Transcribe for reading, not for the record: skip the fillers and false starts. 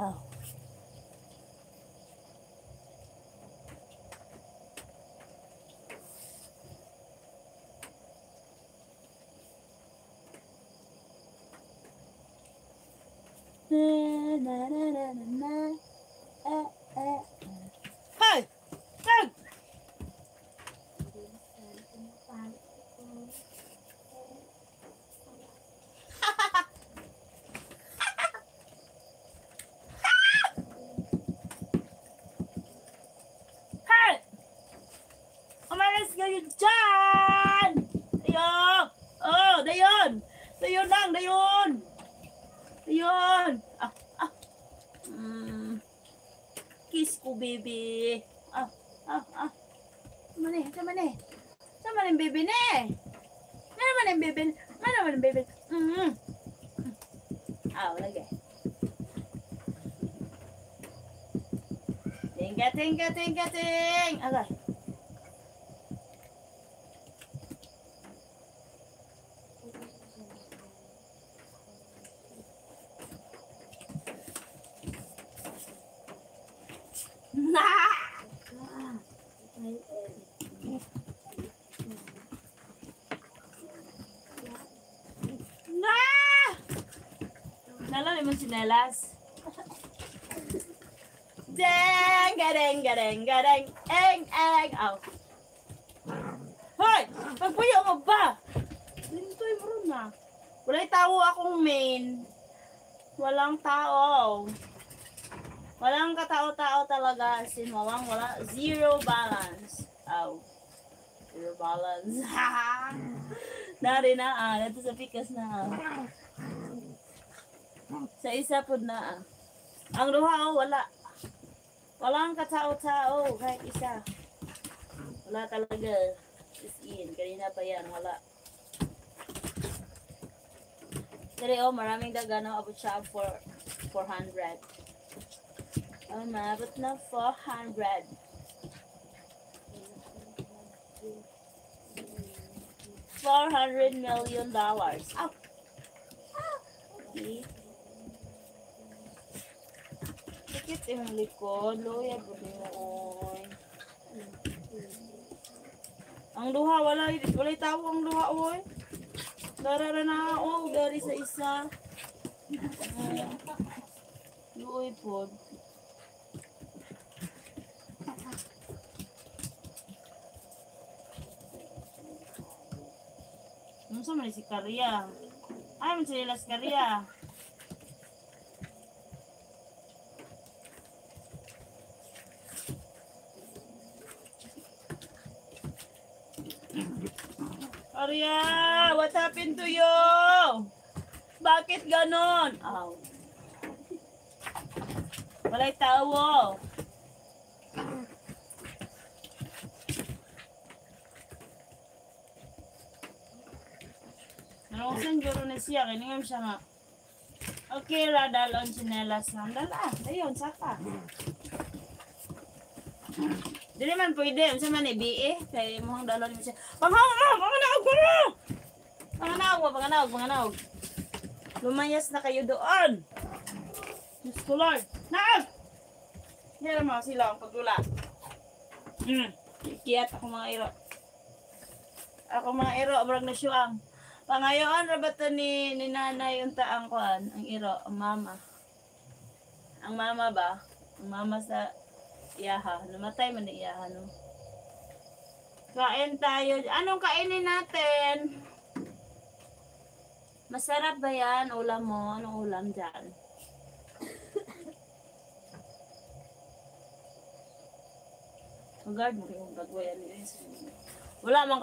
Oh. Hey! Hey! Hey! Umalis kayo dyan! Dayon! Oh, dayon! Dayon lang, dayon! Dayon! Ah, ah. Kiss ko, baby. Ah, ah, ah. Sama ni, sama ni. Sama ni, baby ni. Ano naman ang baby? Ano naman ang baby? Ah, lagi. Tingka, tingka, tingka, ting. Okay. Nalo naman sinelas. Deng, gadeng, gadeng, gadeng, eng, eng. Aw. Hoy! Pagpuyo mo ba? Lintoy mo rin na. Wala'y tao akong main. Walang tao. Walang katao-tao talaga. As in, wala. Zero balance. Aw. Zero balance. Dari na Ito sa pikas na Sa isa po na Ang duha wala. Walang katao-tao. Kahit isa. Wala talaga. Is in. Kanina pa yan. Wala. Pero maraming dagano. Abot siya for 400. Abot na 400. $400 million. Oh. Okay. Sakit yung likod. Loya po noon. Ang duha, walay tao ang duha, oy. Darara na ako, dari sa isa. Luoy po. Ano sa man si Karya? Ay, man sila si Karya. Karya, what happened to you? Bakit ganon? Aw. Walay tao. Narosan juro na siya. Kiningam siya nga. Okay, radalon sinelas lang. Dala. Ayun, saka. Di naman pwede. Unsa man ibi kay mohang dalon mo siya. Panganawag ko na! Panganawag. Lumayas na kayo doon. Diyos ko Lord. Naag! Hindi naman sila ang pagdula. Kiyat ako mga iro. Abrag na siyang. Pangayon, rabato ni nanay yung taang kuan, ang iro, ang mama. Ang mama ba? Ang mama sa iyaha. Namatay man ni iyaha, no? Kain tayo. Anong kainin natin? Masarap ba yan? Ulam mo? Anong ulam dyan? Guard mo yung bagwayan. Wala mang